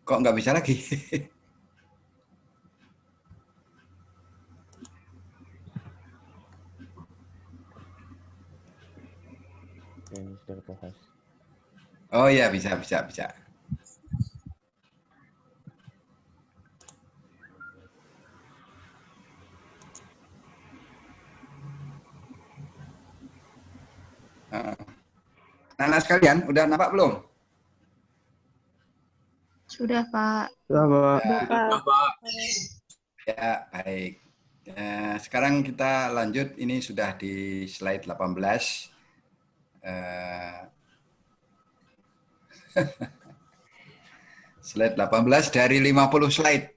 Kok nggak bisa lagi? Ini sudah bahas. Oh iya, bisa. Anak sekalian, udah nampak belum? Sudah, Pak. Sudah, Pak. Sudah, Pak. Ya, baik. Sekarang kita lanjut, ini sudah di slide 18. Slide 18 dari 50 slide.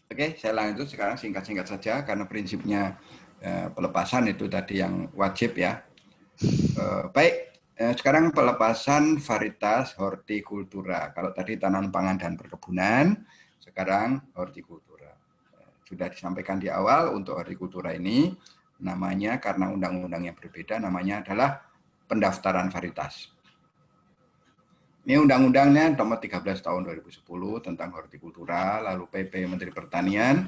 Oke, saya lanjut sekarang singkat-singkat saja karena prinsipnya pelepasan itu tadi yang wajib ya. Baik, sekarang pelepasan varietas hortikultura. Kalau tadi tanaman pangan dan perkebunan, sekarang hortikultura. Sudah disampaikan di awal untuk hortikultura ini, namanya karena undang-undang yang berbeda, namanya adalah pendaftaran varietas. Ini undang-undangnya nomor 13 tahun 2010 tentang hortikultura, lalu PP Menteri Pertanian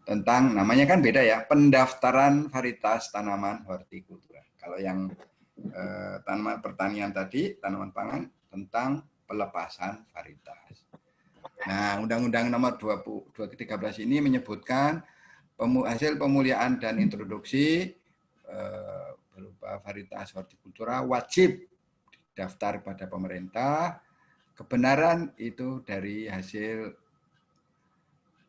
tentang, namanya kan beda ya, pendaftaran varietas tanaman hortikultura. Kalau yang tanaman pertanian tadi, tanaman pangan, tentang pelepasan varietas. Nah, Undang-Undang nomor 2013 ini menyebutkan hasil pemuliaan dan introduksi berupa varietas hortikultura wajib daftar pada pemerintah. Kebenaran itu dari hasil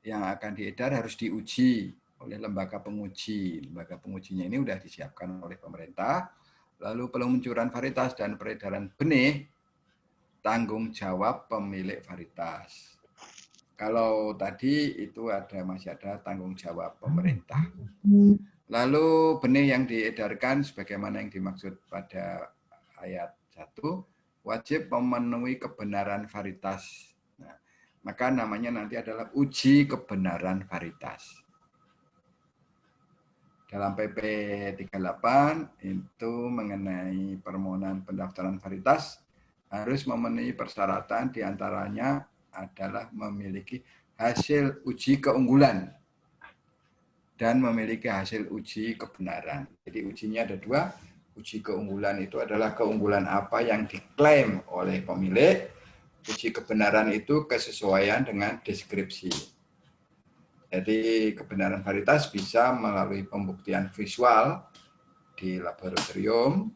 yang akan diedar harus diuji oleh lembaga penguji. Lembaga pengujinya ini sudah disiapkan oleh pemerintah. Lalu peluncuran varietas dan peredaran benih tanggung jawab pemilik varietas. Kalau tadi itu masih ada tanggung jawab pemerintah. Lalu benih yang diedarkan sebagaimana yang dimaksud pada ayat 1 wajib memenuhi kebenaran varietas. Nah, maka namanya nanti adalah uji kebenaran varietas. Dalam PP 38 itu mengenai permohonan pendaftaran varietas harus memenuhi persyaratan, diantaranya adalah memiliki hasil uji keunggulan dan memiliki hasil uji kebenaran. Jadi ujinya ada dua. Uji keunggulan itu adalah keunggulan apa yang diklaim oleh pemilik. Uji kebenaran itu kesesuaian dengan deskripsi. Jadi kebenaran varietas bisa melalui pembuktian visual di laboratorium,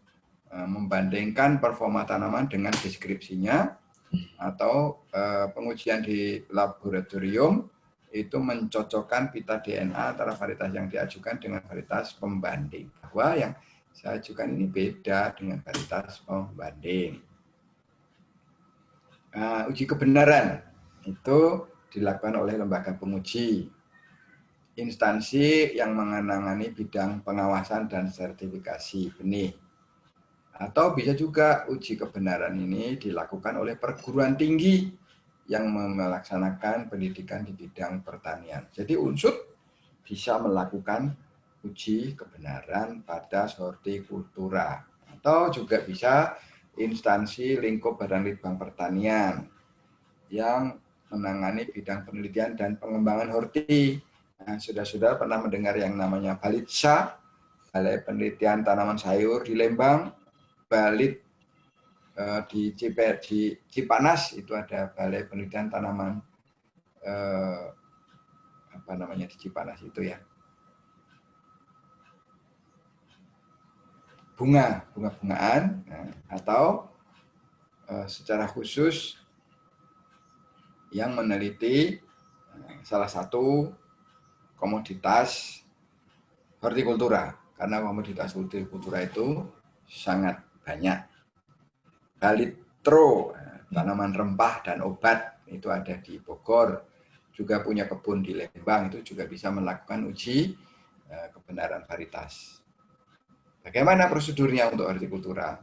membandingkan performa tanaman dengan deskripsinya, atau pengujian di laboratorium itu mencocokkan pita DNA antara varietas yang diajukan dengan varietas pembanding. Bahwa yang saya ajukan ini beda dengan varietas pembanding. Uji kebenaran itu dilakukan oleh lembaga penguji, instansi yang menangani bidang pengawasan dan sertifikasi benih. Atau bisa juga uji kebenaran ini dilakukan oleh perguruan tinggi yang melaksanakan pendidikan di bidang pertanian. Jadi unsur bisa melakukan uji kebenaran pada hortikultura. Atau juga bisa instansi lingkup Badan Litbang Pertanian yang menangani bidang penelitian dan pengembangan horti. Nah, sudah pernah mendengar yang namanya Balitsa, Balai Penelitian Tanaman Sayur di Lembang, Balit di Cipanas itu ada Balai Penelitian Tanaman di Cipanas itu ya. Bunga-bungaan, atau secara khusus yang meneliti salah satu komoditas hortikultura, karena komoditas hortikultura itu sangat banyak. Balitro, tanaman rempah dan obat, itu ada di Bogor, juga punya kebun di Lembang, itu juga bisa melakukan uji kebenaran varietas. Bagaimana prosedurnya untuk hortikultura?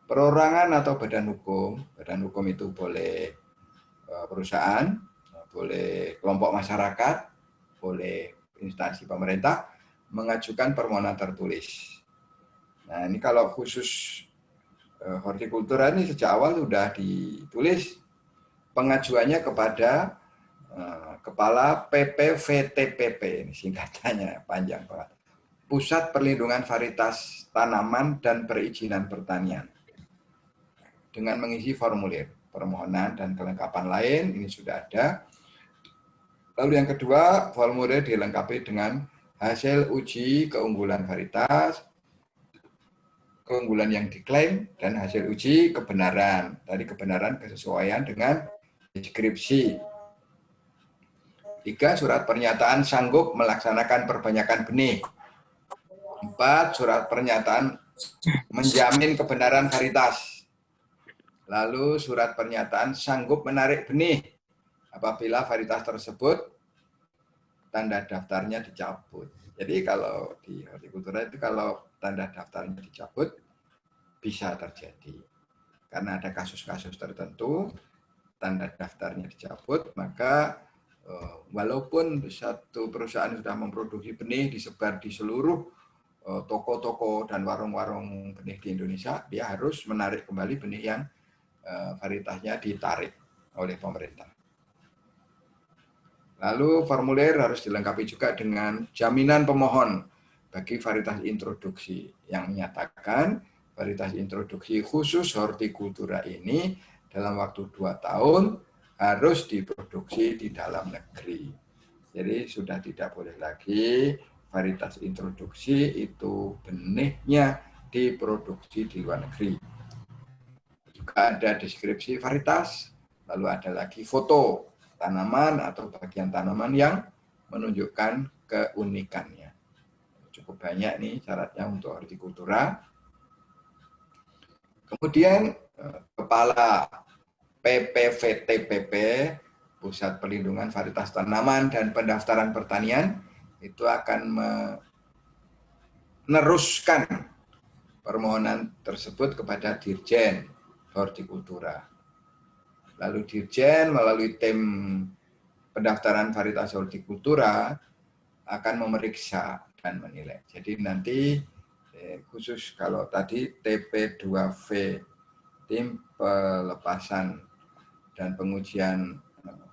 Perorangan atau badan hukum itu boleh perusahaan, boleh kelompok masyarakat, boleh instansi pemerintah mengajukan permohonan tertulis. Nah, ini kalau khusus hortikultura ini sejak awal sudah ditulis pengajuannya kepada Kepala PPVTPP, ini singkatannya panjang banget. Pusat Perlindungan Varietas Tanaman dan Perizinan Pertanian. Dengan mengisi formulir permohonan dan kelengkapan lain, ini sudah ada. Lalu yang kedua, formulir dilengkapi dengan hasil uji keunggulan varietas, keunggulan yang diklaim, dan hasil uji kebenaran. Tadi kebenaran kesesuaian dengan deskripsi. 3. Surat pernyataan sanggup melaksanakan perbanyakan benih. 4. Surat pernyataan menjamin kebenaran varietas. Lalu surat pernyataan sanggup menarik benih apabila varietas tersebut tanda daftarnya dicabut. Jadi kalau di hortikultura itu kalau tanda daftarnya dicabut bisa terjadi. Karena ada kasus-kasus tertentu tanda daftarnya dicabut, maka walaupun satu perusahaan sudah memproduksi benih disebar di seluruh toko-toko dan warung-warung benih di Indonesia, dia harus menarik kembali benih yang varietasnya ditarik oleh pemerintah. Lalu formulir harus dilengkapi juga dengan jaminan pemohon bagi varietas introduksi yang menyatakan varietas introduksi khusus hortikultura ini dalam waktu 2 tahun harus diproduksi di dalam negeri. Jadi sudah tidak boleh lagi varietas introduksi itu benihnya diproduksi di luar negeri. Juga ada deskripsi varietas, lalu ada lagi foto tanaman atau bagian tanaman yang menunjukkan keunikannya. Cukup banyak nih syaratnya untuk hortikultura. Kemudian Kepala PPVTPP, Pusat Perlindungan Varietas Tanaman dan Pendaftaran Pertanian, itu akan meneruskan permohonan tersebut kepada Dirjen Hortikultura. Lalu Dirjen melalui tim pendaftaran varietas hortikultura akan memeriksa dan menilai. Jadi nanti khusus kalau tadi TP2V, tim pelepasan dan pengujian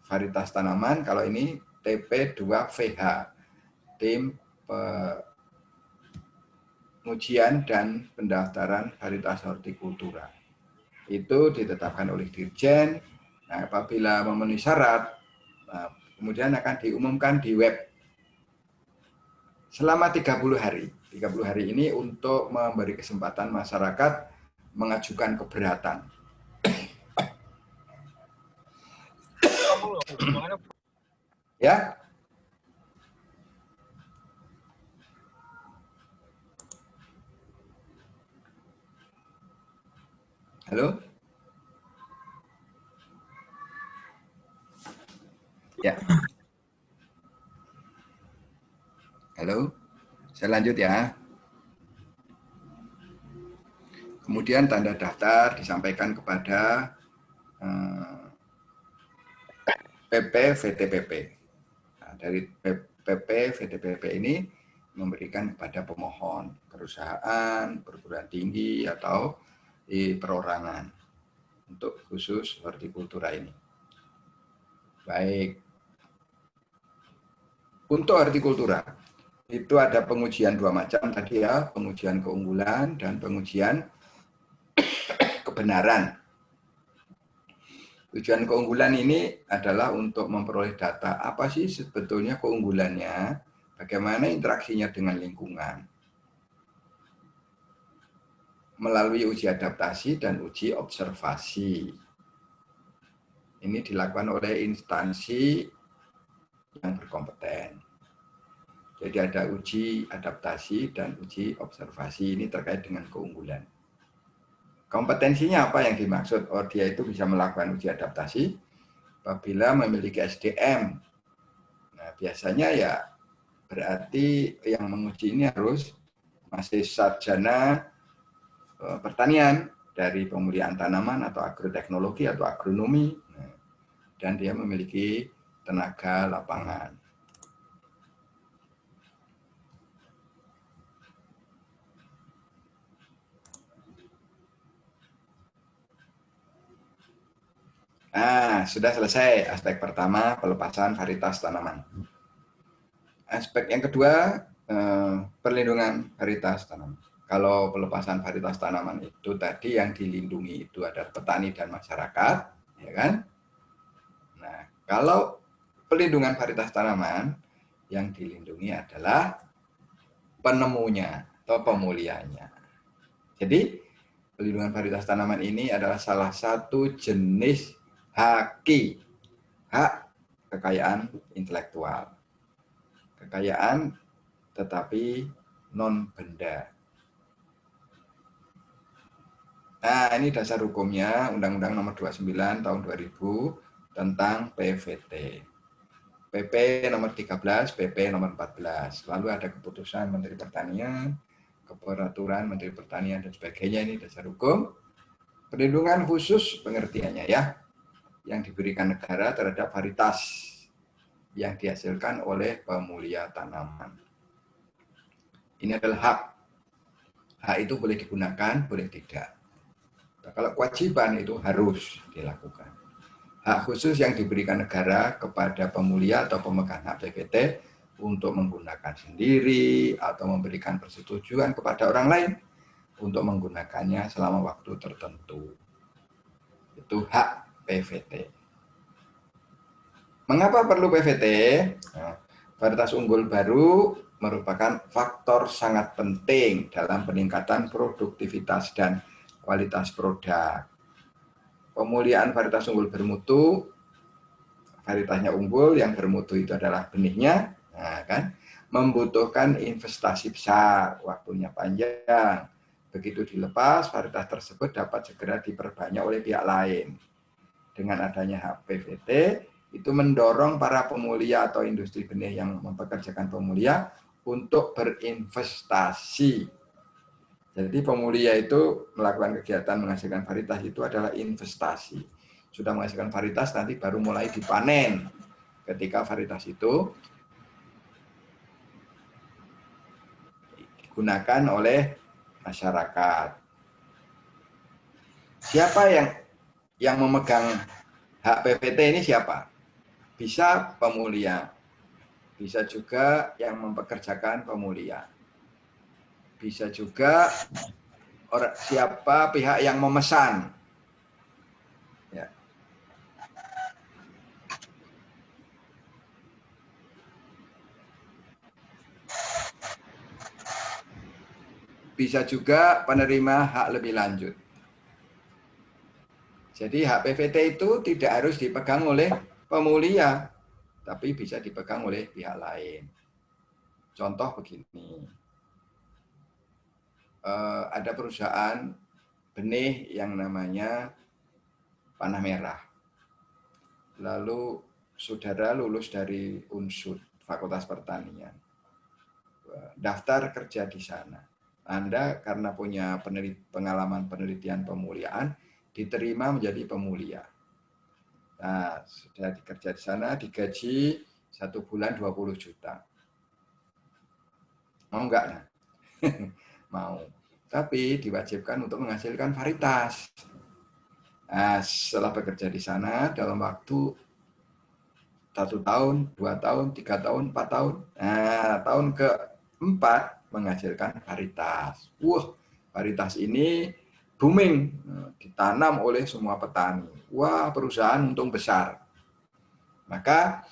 varietas tanaman, kalau ini TP2VH, tim pengujian dan pendaftaran varietas hortikultura. Itu ditetapkan oleh Dirjen. Nah, apabila memenuhi syarat, kemudian akan diumumkan di web selama 30 hari. 30 hari ini untuk memberi kesempatan masyarakat mengajukan keberatan. Ya. Halo? Ya. Halo? Saya lanjut ya. Kemudian tanda daftar disampaikan kepada PPVTPP. Nah, dari PPVTPP ini memberikan kepada pemohon, perusahaan, perguruan tinggi, atau di perorangan untuk khusus hortikultura ini. Baik. Untuk hortikultura, itu ada pengujian 2 macam tadi ya, pengujian keunggulan dan pengujian kebenaran. Tujuan keunggulan ini adalah untuk memperoleh data apa sih sebetulnya keunggulannya, bagaimana interaksinya dengan lingkungan, melalui uji adaptasi dan uji observasi. Ini dilakukan oleh instansi yang berkompeten. Jadi ada uji adaptasi dan uji observasi, ini terkait dengan keunggulan. Kompetensinya apa yang dimaksud? Oh, dia itu bisa melakukan uji adaptasi apabila memiliki SDM. Nah, biasanya ya berarti yang menguji ini harus masih sarjana pertanian dari pemulihan tanaman atau agroteknologi atau agronomi. Nah, dan dia memiliki tenaga lapangan. Nah, sudah selesai aspek pertama, pelepasan varietas tanaman. Aspek yang kedua, perlindungan varietas tanaman. Kalau pelepasan varietas tanaman itu tadi yang dilindungi itu adalah petani dan masyarakat, ya kan? Nah, kalau pelindungan varietas tanaman yang dilindungi adalah penemunya atau pemuliaannya. Jadi, pelindungan varietas tanaman ini adalah salah satu jenis hak kekayaan intelektual. Kekayaan tetapi non benda. Nah, ini dasar hukumnya Undang-Undang Nomor 29 Tahun 2000 tentang PVT. PP nomor 13, PP nomor 14. Lalu ada keputusan Menteri Pertanian, keperaturan Menteri Pertanian dan sebagainya, ini dasar hukum. Perlindungan khusus pengertiannya ya, yang diberikan negara terhadap varietas yang dihasilkan oleh pemulia tanaman. Ini adalah hak. Hak itu boleh digunakan, boleh tidak. Nah, kalau kewajiban itu harus dilakukan. Hak khusus yang diberikan negara kepada pemulia atau pemegang hak PVT untuk menggunakan sendiri atau memberikan persetujuan kepada orang lain untuk menggunakannya selama waktu tertentu. Itu hak PVT. Mengapa perlu PVT? Nah, varietas unggul baru merupakan faktor sangat penting dalam peningkatan produktivitas dan kualitas produk. Pemuliaan varietas unggul bermutu, varietasnya unggul, yang bermutu itu adalah benihnya, nah, kan, membutuhkan investasi besar, waktunya panjang. Begitu dilepas, varietas tersebut dapat segera diperbanyak oleh pihak lain. Dengan adanya hak PVT, itu mendorong para pemulia atau industri benih yang mempekerjakan pemulia untuk berinvestasi. Jadi pemulia itu melakukan kegiatan menghasilkan varietas itu adalah investasi. Sudah menghasilkan varietas, nanti baru mulai dipanen. Ketika varietas itu digunakan oleh masyarakat. Siapa yang memegang hak PVT ini siapa? Bisa pemulia, bisa juga yang mempekerjakan pemulia. Bisa juga siapa pihak yang memesan. Ya. Bisa juga penerima hak lebih lanjut. Jadi hak PVT itu tidak harus dipegang oleh pemulia, tapi bisa dipegang oleh pihak lain. Contoh begini. Ada perusahaan benih yang namanya Panah Merah. Lalu saudara lulus dari UNSUD, Fakultas Pertanian. Daftar kerja di sana. Anda karena punya pengalaman penelitian pemuliaan, diterima menjadi pemulia. Nah, sudah dikerja di sana, digaji 1 bulan 20 juta. Mau enggak? Nah? Mau. Tapi diwajibkan untuk menghasilkan varietas. Nah, setelah bekerja di sana dalam waktu 1 tahun, 2 tahun, 3 tahun, 4 tahun. Nah, tahun ke-4 menghasilkan varietas. Wah, varietas ini booming, ditanam oleh semua petani. Wah, perusahaan untung besar. Maka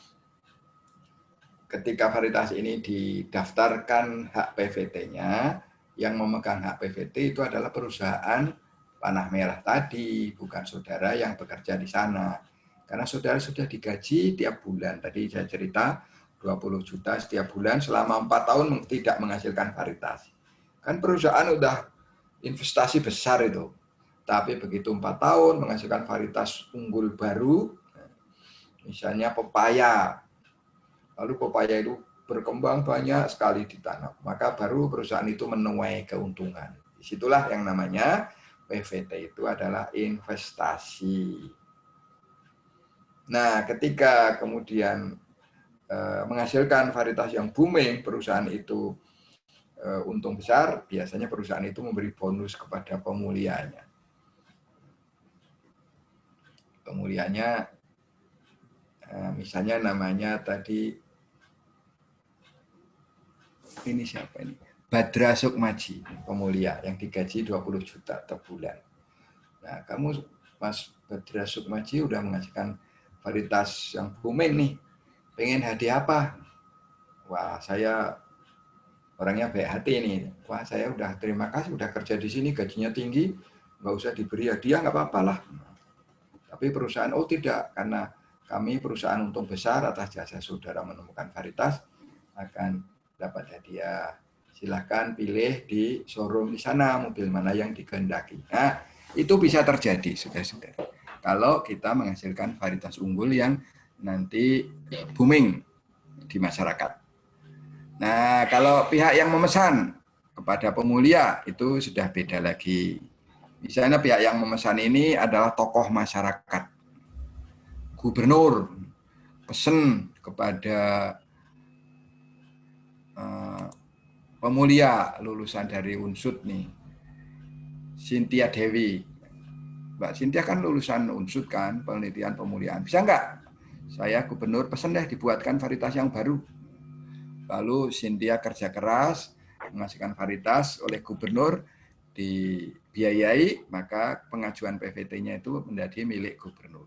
ketika varietas ini didaftarkan hak PVT-nya, yang memegang hak PVT itu adalah perusahaan Panah Merah tadi, bukan saudara yang bekerja di sana. Karena saudara sudah digaji tiap bulan. Tadi saya cerita 20 juta setiap bulan selama 4 tahun tidak menghasilkan varietas. Kan perusahaan udah investasi besar itu. Tapi begitu 4 tahun menghasilkan varietas unggul baru, misalnya pepaya. Lalu pepaya itu berkembang banyak sekali ditanam. Maka baru perusahaan itu menuai keuntungan. Disitulah yang namanya PVT itu adalah investasi. Nah, ketika kemudian menghasilkan varietas yang booming, perusahaan itu untung besar, biasanya perusahaan itu memberi bonus kepada pemulianya. Pemulianya, misalnya namanya tadi, ini siapa ini? Badra Sukmaji, pemulia yang digaji 20 juta per bulan. Nah, kamu Mas Badra Sukmaji udah menghasilkan varietas yang booming nih. Pengen hadiah apa? Wah, saya orangnya baik hati nih. Wah, saya udah terima kasih, udah kerja di sini, gajinya tinggi, nggak usah diberi hadiah, nggak apa-apa lah. Tapi perusahaan, oh tidak, karena kami perusahaan untung besar atas jasa saudara menemukan varietas, akan dapat hadiah. Silahkan pilih di showroom di sana, mobil mana yang dikehendaki. Nah, itu bisa terjadi, saudara-saudara. Kalau kita menghasilkan varietas unggul yang nanti booming di masyarakat. Nah, kalau pihak yang memesan kepada pemulia, itu sudah beda lagi. Misalnya pihak yang memesan ini adalah tokoh masyarakat. Gubernur pesen kepada pemulia lulusan dari Unsud nih, Cynthia Dewi. Mbak Cynthia kan lulusan Unsud kan, penelitian pemuliaan. Bisa nggak? Saya gubernur pesen deh dibuatkan varietas yang baru. Lalu Cynthia kerja keras, menghasilkan varietas oleh gubernur, dibiayai, maka pengajuan PVT-nya itu menjadi milik gubernur.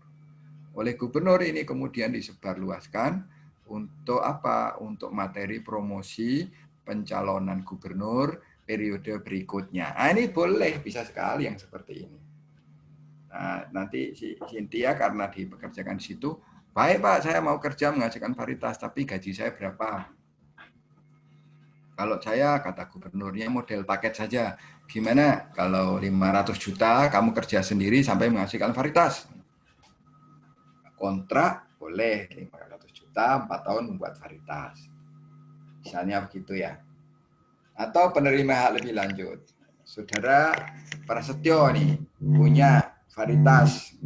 Oleh gubernur ini kemudian disebarluaskan untuk apa? Untuk materi promosi pencalonan gubernur periode berikutnya. Nah, ini boleh, bisa sekali yang seperti ini. Nah, nanti si Cynthia karena dipekerjakan di situ, baik Pak, saya mau kerja menghasilkan varietas, tapi gaji saya berapa? Kalau saya, kata gubernurnya, model paket saja. Gimana kalau 500 juta kamu kerja sendiri sampai menghasilkan varietas? Kontrak boleh 500 juta, 4 tahun membuat varietas. Misalnya begitu ya. Atau penerima hak lebih lanjut. Saudara Prasetyo nih punya varietas.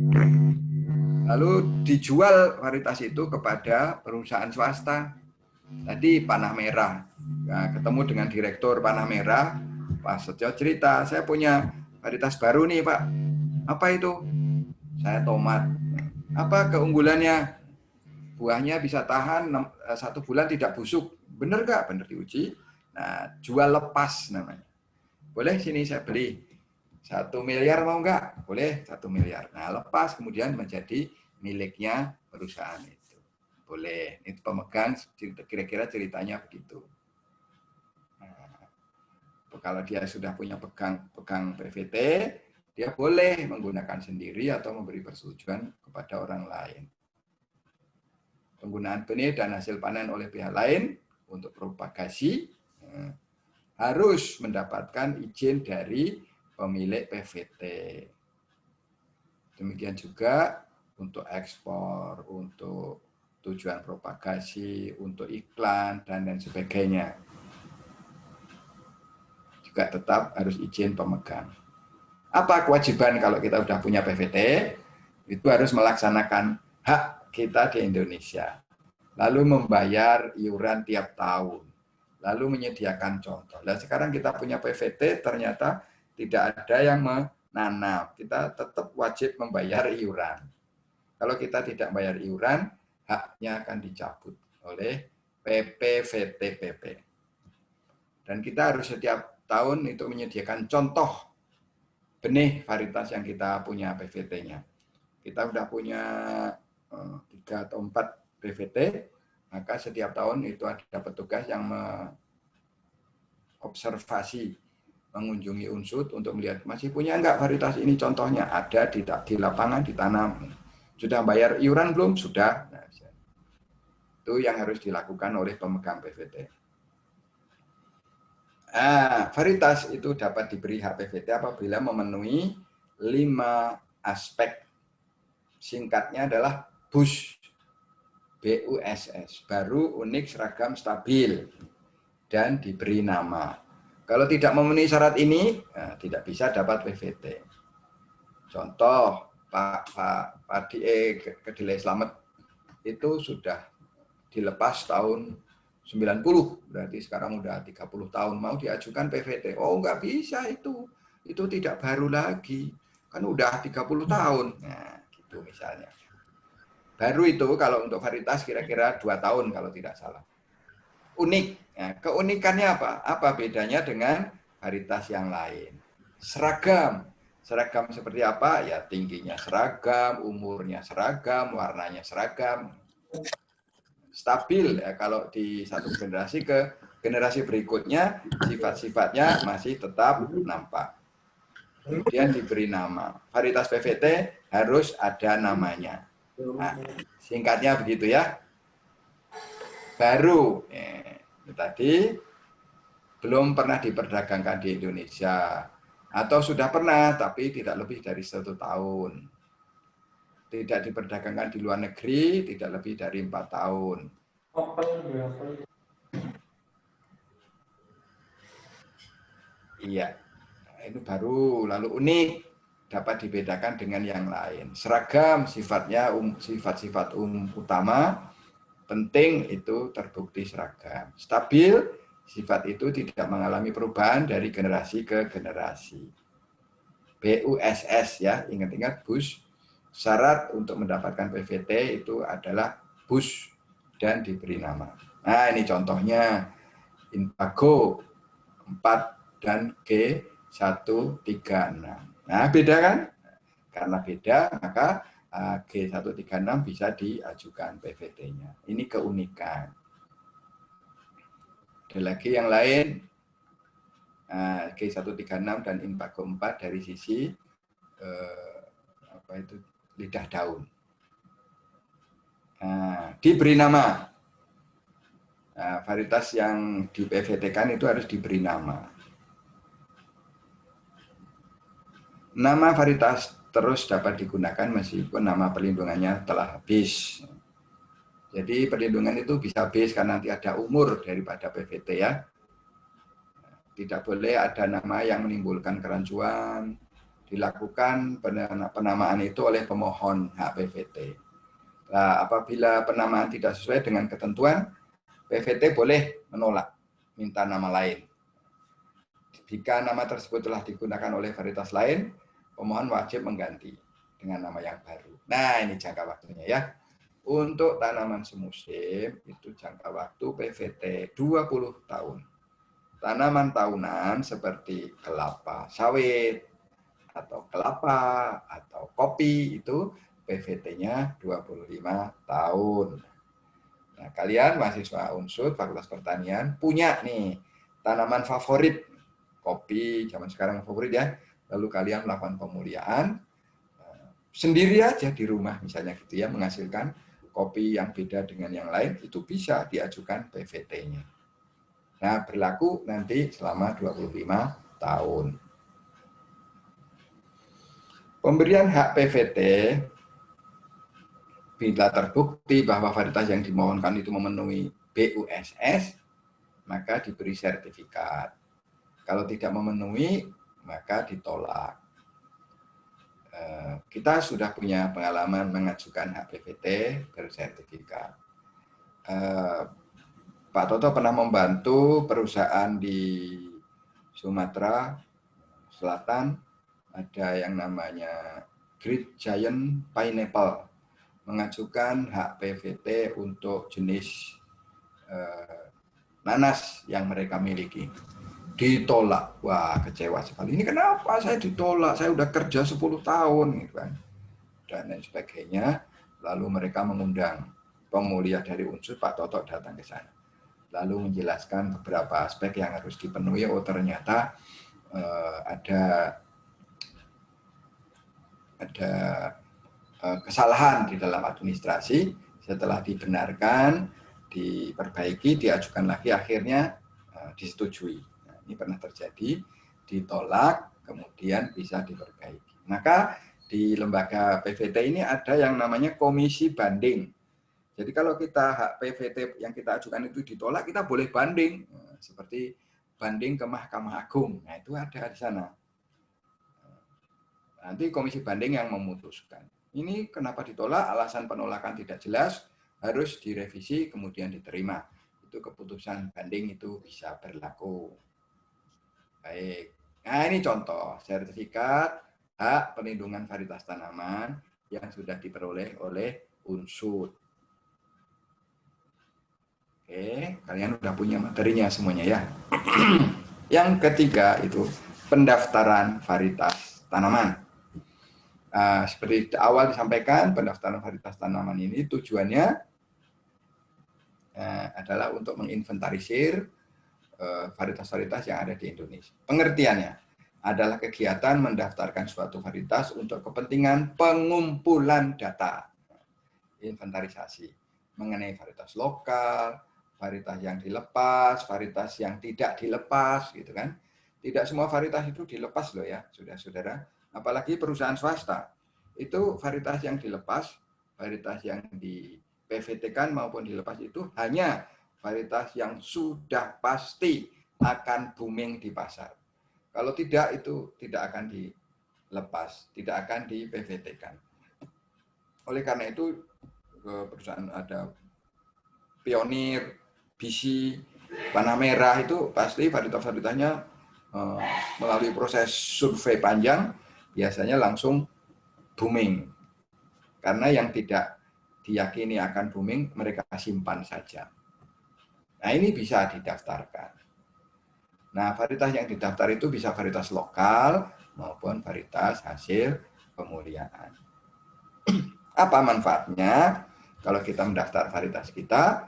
Lalu dijual varietas itu kepada perusahaan swasta. Tadi Panah Merah. Nah, ketemu dengan direktur Panah Merah, Pak Setyo cerita, saya punya varietas baru nih Pak. Apa itu? Saya tomat. Apa keunggulannya? Buahnya bisa tahan 1 bulan tidak busuk. Bener nggak? Bener diuji. Nah, jual lepas namanya. Boleh sini saya beli. 1 miliar mau nggak? Boleh 1 miliar. Nah, lepas kemudian menjadi miliknya perusahaan itu. Boleh. Itu pemegang, kira-kira ceritanya begitu. Nah, kalau dia sudah punya pegang PVT, dia boleh menggunakan sendiri atau memberi persetujuan kepada orang lain. Penggunaan benih dan hasil panen oleh pihak lain untuk propagasi harus mendapatkan izin dari pemilik PVT. Demikian juga untuk ekspor, untuk tujuan propagasi, untuk iklan, dan lain sebagainya. Juga tetap harus izin pemegang. Apa kewajiban kalau kita sudah punya PVT? Itu harus melaksanakan hak kita di Indonesia. Lalu membayar iuran tiap tahun. Lalu menyediakan contoh. Nah, sekarang kita punya PVT, ternyata tidak ada yang menanam. Kita tetap wajib membayar iuran. Kalau kita tidak bayar iuran, haknya akan dicabut oleh PPVT-PP. Dan kita harus setiap tahun itu menyediakan contoh benih varietas yang kita punya PVT-nya. Kita sudah punya 3 atau 4 PVT, maka setiap tahun itu ada petugas yang observasi, mengunjungi Unsud untuk melihat masih punya enggak varietas ini, contohnya ada di lapangan ditanam. Sudah bayar iuran belum? Sudah. Nah, itu yang harus dilakukan oleh pemegang PVT. Varietas itu dapat diberi hak PVT apabila memenuhi 5 aspek. Singkatnya adalah BUSS. BUSS, baru, unik, seragam, stabil, dan diberi nama. Kalau tidak memenuhi syarat ini, tidak bisa dapat PVT. Contoh, Pak Kedelai Slamet itu sudah dilepas tahun 90, berarti sekarang udah 30 tahun mau diajukan PVT. Oh, nggak bisa itu tidak baru lagi, kan udah 30 tahun. Nah, gitu misalnya. Baru itu kalau untuk varietas kira-kira 2 tahun kalau tidak salah. Unik. Nah, keunikannya apa? Apa bedanya dengan varietas yang lain? Seragam. Seragam seperti apa? Ya tingginya seragam, umurnya seragam, warnanya seragam. Stabil ya, kalau di satu generasi ke generasi berikutnya sifat-sifatnya masih tetap nampak. Kemudian diberi nama. Varietas PVT harus ada namanya. Nah, singkatnya begitu ya. Baru tadi belum pernah diperdagangkan di Indonesia atau sudah pernah tapi tidak lebih dari 1 tahun. Tidak diperdagangkan di luar negeri tidak lebih dari 4 tahun. Iya, itu baru, lalu unik, dapat dibedakan dengan yang lain. Seragam sifatnya sifat-sifat utama, penting itu terbukti seragam. Stabil, sifat itu tidak mengalami perubahan dari generasi ke generasi. BUSS ya, ingat-ingat BUS. Syarat untuk mendapatkan PVT itu adalah BUS dan diberi nama. Nah, ini contohnya Inpago 4 dan G136. Nah, beda kan? Karena beda, maka G136 bisa diajukan PVT-nya. Ini keunikan. Ada lagi yang lain, G136 dan Inpago 4 dari sisi lidah daun. Diberi nama. Varietas yang di PVT-kan itu harus diberi nama. Nama varietas terus dapat digunakan meskipun nama perlindungannya telah habis. Jadi perlindungan itu bisa habis karena nanti ada umur daripada PVT ya. Tidak boleh ada nama yang menimbulkan kerancuan, dilakukan penamaan itu oleh pemohon hak PVT. Nah, apabila penamaan tidak sesuai dengan ketentuan, PVT boleh menolak, minta nama lain. Jika nama tersebut telah digunakan oleh varietas lain, pemohon wajib mengganti dengan nama yang baru. Nah, ini jangka waktunya ya. Untuk tanaman semusim, itu jangka waktu PVT 20 tahun. Tanaman tahunan seperti kelapa sawit, atau kelapa, atau kopi, itu PVT-nya 25 tahun. Nah, kalian mahasiswa Unsur Fakultas Pertanian punya nih tanaman favorit, kopi zaman sekarang favorit ya, lalu kalian melakukan pemuliaan sendiri aja di rumah misalnya gitu ya, menghasilkan kopi yang beda dengan yang lain, itu bisa diajukan PVT-nya. Nah, berlaku nanti selama 25 tahun. Pemberian hak PVT bila terbukti bahwa varietas yang dimohonkan itu memenuhi BUSS, maka diberi sertifikat. Kalau tidak memenuhi, maka ditolak. Kita sudah punya pengalaman mengajukan hak PVT bersertifikat. Pak Toto pernah membantu perusahaan di Sumatera Selatan, ada yang namanya Great Giant Pineapple, mengajukan hak PVT untuk jenis nanas yang mereka miliki. Ditolak. Wah, kecewa sekali. Ini kenapa saya ditolak? Saya udah kerja 10 tahun gitu kan. Dan lain sebagainya. Lalu mereka mengundang pemulia dari Unsur, Pak Toto datang ke sana. Lalu menjelaskan beberapa aspek yang harus dipenuhi. Oh, ternyata ada kesalahan di dalam administrasi. Setelah dibenarkan, diperbaiki, diajukan lagi, akhirnya disetujui. Nah, ini pernah terjadi, ditolak, kemudian bisa diperbaiki. Maka di lembaga PVT ini ada yang namanya komisi banding. Jadi kalau kita hak PVT yang kita ajukan itu ditolak, kita boleh banding, seperti banding ke Mahkamah Agung. Nah, itu ada di sana. Nanti komisi banding yang memutuskan. Ini kenapa ditolak, alasan penolakan tidak jelas, harus direvisi kemudian diterima. Itu keputusan banding itu bisa berlaku. Baik. Nah, ini contoh sertifikat hak perlindungan varietas tanaman yang sudah diperoleh oleh Unsur. Oke, kalian udah punya materinya semuanya ya. Yang ketiga itu pendaftaran varietas tanaman. Seperti awal disampaikan, pendaftaran varietas tanaman ini tujuannya adalah untuk menginventarisir varietas-varietas yang ada di Indonesia. Pengertiannya adalah kegiatan mendaftarkan suatu varietas untuk kepentingan pengumpulan data, inventarisasi mengenai varietas lokal, varietas yang dilepas, varietas yang tidak dilepas, gitu kan? Tidak semua varietas itu dilepas loh ya, saudara-saudara. Apalagi perusahaan swasta itu varietas yang dilepas, varietas yang di PVT-kan maupun dilepas itu hanya varietas yang sudah pasti akan booming di pasar. Kalau tidak, itu tidak akan dilepas, tidak akan di PVT-kan. Oleh karena itu, perusahaan ada Pionir, BC, Panamera itu pasti varietas-varietasnya melalui proses survei panjang, biasanya langsung booming. Karena yang tidak diyakini akan booming, mereka simpan saja. Nah, ini bisa didaftarkan. Nah, varietas yang didaftar itu bisa varietas lokal maupun varietas hasil pemuliaan. Apa manfaatnya? Kalau kita mendaftar varietas kita,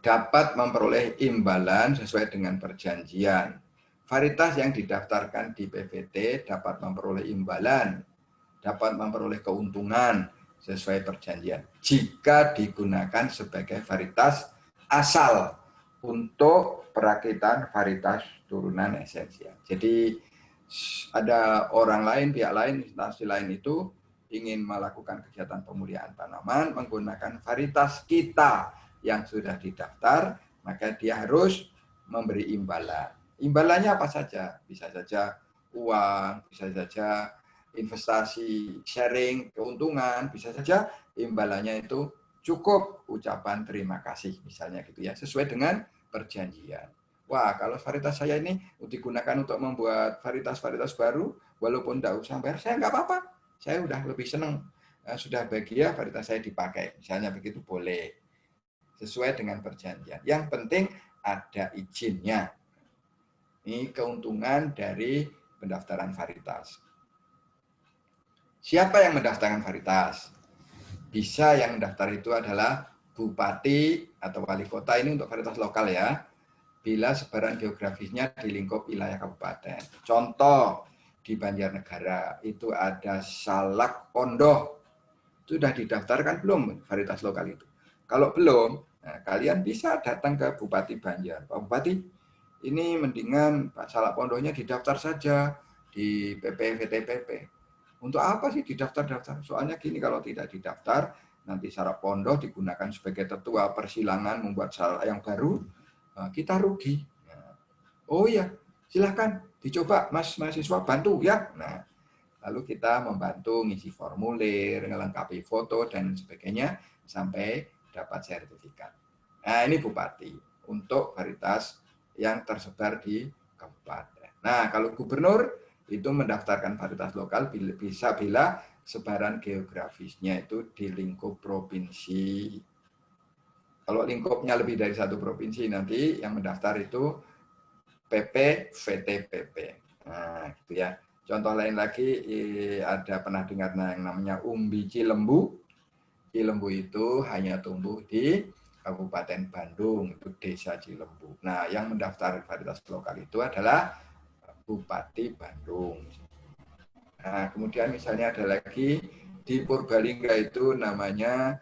dapat memperoleh imbalan sesuai dengan perjanjian. Varietas yang didaftarkan di PVT dapat memperoleh imbalan, dapat memperoleh keuntungan sesuai perjanjian jika digunakan sebagai varietas asal untuk perakitan varietas turunan esensial. Jadi ada orang lain, pihak lain, instansi lain itu ingin melakukan kegiatan pemuliaan tanaman menggunakan varietas kita yang sudah didaftar, maka dia harus memberi imbalan. Imbalannya apa saja? Bisa saja uang, bisa saja investasi, sharing, keuntungan, bisa saja imbalannya itu cukup ucapan terima kasih, misalnya gitu ya, sesuai dengan perjanjian. Wah, kalau varietas saya ini digunakan untuk membuat varietas-varietas baru, walaupun tidak usah bayar, saya nggak apa-apa. Saya udah lebih senang, sudah bahagia varietas saya dipakai. Misalnya begitu boleh. Sesuai dengan perjanjian. Yang penting ada izinnya. Ini keuntungan dari pendaftaran varietas. Siapa yang mendaftarkan varietas? Bisa yang mendaftar itu adalah bupati atau wali kota, ini untuk varietas lokal ya, bila sebaran geografisnya di lingkup wilayah kabupaten. Contoh, di Banjarnegara itu ada salak pondoh. Sudah didaftarkan belum varietas lokal itu? Kalau belum, nah, kalian bisa datang ke Bupati Banjar. Pak Bupati, ini mendingan Pak salak pondohnya didaftar saja di PPVTPP. Untuk apa sih didaftar-daftar? Soalnya gini, kalau tidak didaftar, nanti salak pondoh digunakan sebagai tetua persilangan membuat salak yang baru, kita rugi. Oh iya, silahkan dicoba Mas mahasiswa, bantu ya. Nah, lalu kita membantu ngisi formulir, melengkapi foto dan sebagainya sampai dapat sertifikat. Nah, ini bupati untuk varietas yang tersebar di kabupaten. Nah, kalau gubernur itu mendaftarkan varietas lokal bisa bila sebaran geografisnya itu di lingkup provinsi. Kalau lingkupnya lebih dari satu provinsi, nanti yang mendaftar itu PPVTPP. Nah, gitu ya. Contoh lain lagi, ada pernah dengar yang namanya umbi Cilembu. Cilembu itu hanya tumbuh di Kabupaten Bandung, itu Desa Cilembu. Nah, yang mendaftar varietas lokal itu adalah Bupati Bandung. Nah, kemudian misalnya ada lagi di Purbalingga itu namanya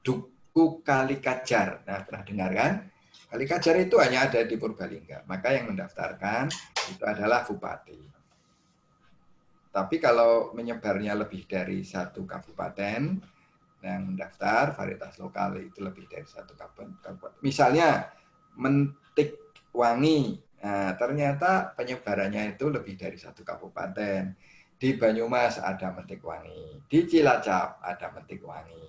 Duku Kalikajar. Nah, pernah dengar kan? Kalikajar itu hanya ada di Purbalingga. Maka yang mendaftarkan itu adalah bupati. Tapi kalau menyebarnya lebih dari satu kabupaten, yang mendaftar varietas lokal itu lebih dari satu kabupaten. Misalnya Mentik Wangi, nah, ternyata penyebarannya itu lebih dari satu kabupaten. Di Banyumas ada Mentik Wangi, di Cilacap ada Mentik Wangi.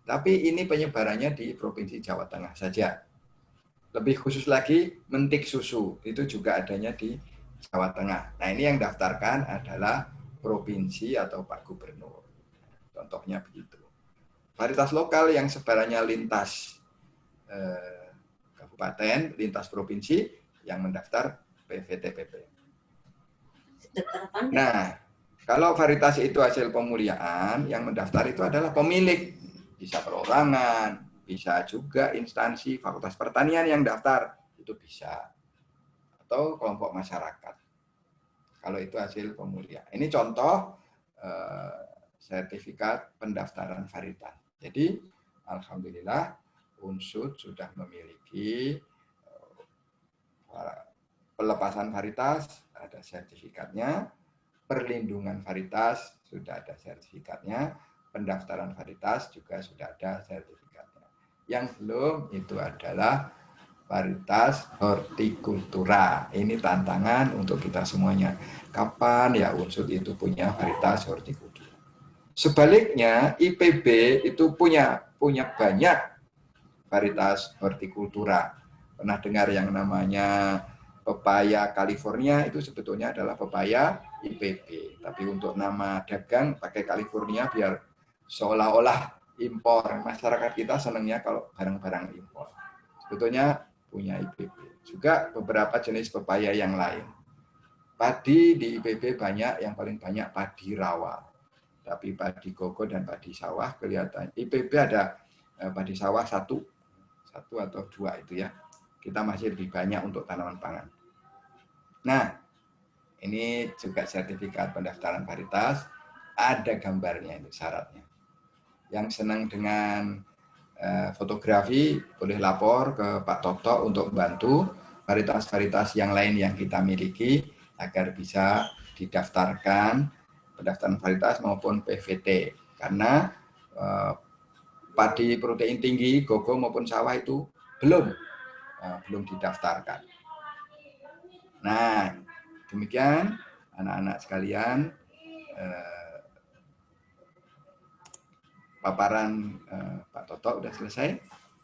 Tapi ini penyebarannya di Provinsi Jawa Tengah saja. Lebih khusus lagi, Mentik Susu, itu juga adanya di Jawa Tengah. Nah, ini yang daftarkan adalah provinsi atau Pak Gubernur. Contohnya begitu. Varietas lokal yang sebarannya lintas kabupaten, lintas provinsi, yang mendaftar PVTPP. Nah, kalau varietas itu hasil pemuliaan, yang mendaftar itu adalah pemilik. Bisa perorangan, bisa juga instansi Fakultas Pertanian yang daftar, itu bisa. Atau kelompok masyarakat. Kalau itu hasil pemuliaan. Ini contoh sertifikat pendaftaran varietas. Jadi, alhamdulillah, Unsud sudah memiliki pelepasan varietas, ada sertifikatnya, perlindungan varietas sudah ada sertifikatnya, pendaftaran varietas juga sudah ada sertifikatnya. Yang belum itu adalah varietas hortikultura. Ini tantangan untuk kita semuanya. Kapan ya Unsud itu punya varietas hortikultura? Sebaliknya IPB itu punya banyak varietas hortikultura. Pernah dengar yang namanya pepaya California, itu sebetulnya adalah pepaya IPB. Tapi untuk nama dagang pakai California biar seolah-olah impor. Masyarakat kita senangnya kalau barang-barang impor. Sebetulnya punya IPB. Juga beberapa jenis pepaya yang lain. Padi di IPB banyak, yang paling banyak padi rawa. Tapi padi koko dan padi sawah kelihatan. IPB ada padi sawah satu atau dua itu ya. Kita masih lebih banyak untuk tanaman pangan. Nah, ini juga sertifikat pendaftaran varietas, ada gambarnya itu syaratnya. Yang senang dengan fotografi boleh lapor ke Pak Toto untuk membantu varietas-varietas yang lain yang kita miliki agar bisa didaftarkan pendaftaran varietas maupun PVT. Karena padi protein tinggi, gogo maupun sawah itu belum didaftarkan. Nah, demikian anak-anak sekalian, paparan Pak Toto sudah selesai.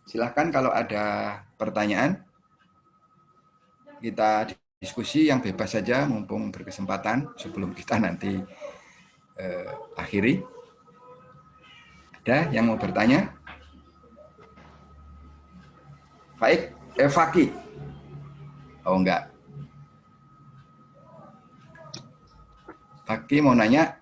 Silahkan kalau ada pertanyaan, kita diskusi yang bebas saja mumpung berkesempatan sebelum kita nanti akhiri. Ada yang mau bertanya? Baik, Faki. Oh enggak. Faki mau nanya?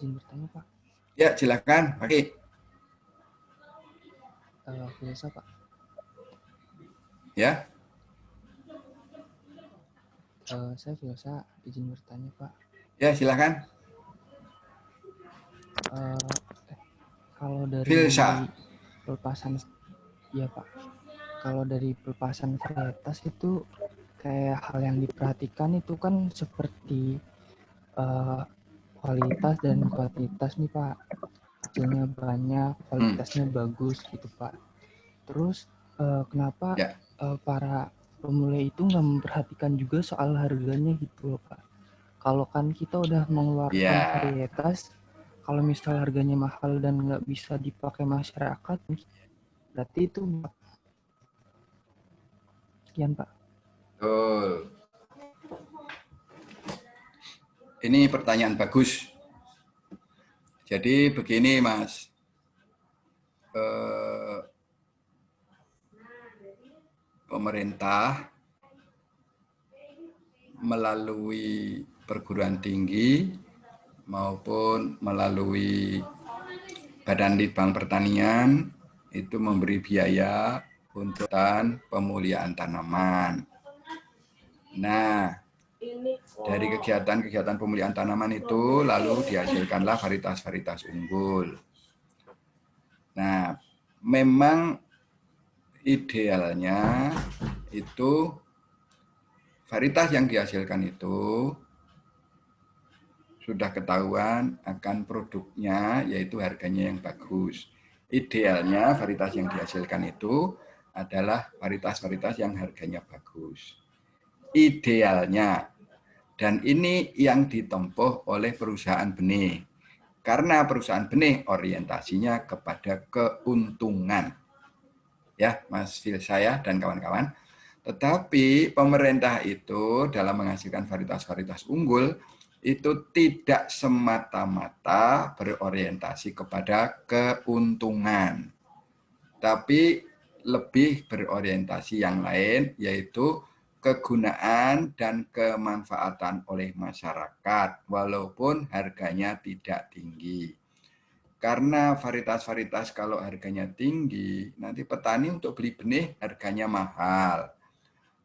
Izin bertanya, Pak. Ya, silakan, Faki. Filsa, Pak. Ya. Saya Filsa, izin bertanya, Pak. Ya, silakan. Kalau dari Filsa. pelepasan, ya Pak. Kalau dari pelepasan varietas itu kayak hal yang diperhatikan itu kan seperti kualitas dan kuantitas nih Pak. Hasilnya banyak, kualitasnya bagus gitu Pak. Terus kenapa para pemula itu nggak memperhatikan juga soal harganya gitu loh Pak. Kalau kan kita udah mengeluarkan varietas, kalau misal harganya mahal dan nggak bisa dipakai masyarakat, berarti itu sekian Pak. Betul. Ini pertanyaan bagus. Jadi begini Mas, pemerintah melalui perguruan tinggi maupun melalui Badan Litbang Pertanian itu memberi biaya untuk pemuliaan tanaman. Nah, dari kegiatan pemuliaan tanaman itu lalu dihasilkanlah varietas-varietas unggul. Nah, memang idealnya itu varietas yang dihasilkan itu sudah ketahuan akan produknya, yaitu harganya yang bagus. Idealnya varietas yang dihasilkan itu adalah varietas-varietas yang harganya bagus. Idealnya. Dan ini yang ditempuh oleh perusahaan benih. Karena perusahaan benih orientasinya kepada keuntungan. Ya, Mas Phil saya dan kawan-kawan. Tetapi pemerintah itu dalam menghasilkan varietas-varietas unggul itu tidak semata-mata berorientasi kepada keuntungan, tapi lebih berorientasi yang lain, yaitu kegunaan dan kemanfaatan oleh masyarakat, walaupun harganya tidak tinggi. Karena varietas-varietas kalau harganya tinggi, nanti petani untuk beli benih harganya mahal.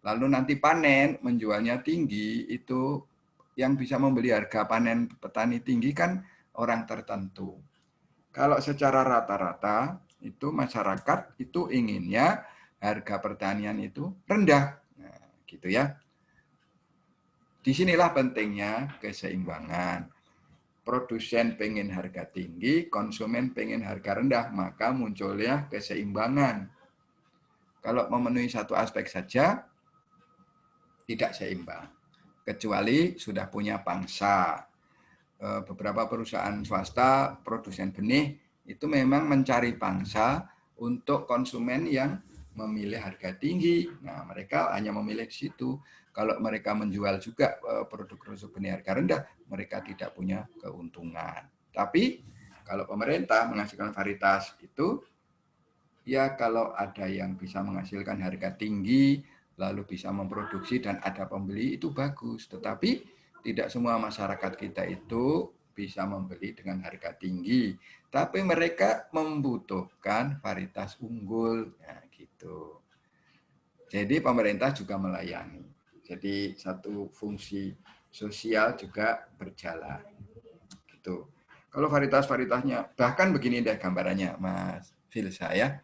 Lalu nanti panen menjualnya tinggi, itu yang bisa membeli harga panen petani tinggi kan orang tertentu. Kalau secara rata-rata itu masyarakat itu inginnya harga pertanian itu rendah. Nah, gitu ya. Disinilah pentingnya keseimbangan. Produsen pengen harga tinggi, konsumen pengen harga rendah, maka munculnya keseimbangan. Kalau memenuhi satu aspek saja, tidak seimbang. Kecuali sudah punya pangsa. Beberapa perusahaan swasta, produsen benih, itu memang mencari pangsa untuk konsumen yang memilih harga tinggi. Nah, mereka hanya memilih di situ. Kalau mereka menjual juga produk-produk benih harga rendah, mereka tidak punya keuntungan. Tapi kalau pemerintah menghasilkan varietas itu, ya kalau ada yang bisa menghasilkan harga tinggi, lalu bisa memproduksi dan ada pembeli, itu bagus. Tetapi tidak semua masyarakat kita itu bisa membeli dengan harga tinggi. Tapi mereka membutuhkan varietas unggul. Nah, gitu. Jadi pemerintah juga melayani. Jadi satu fungsi sosial juga berjalan. Gitu. Kalau varietas-varietasnya, bahkan begini deh gambarannya, Mas Phil saya.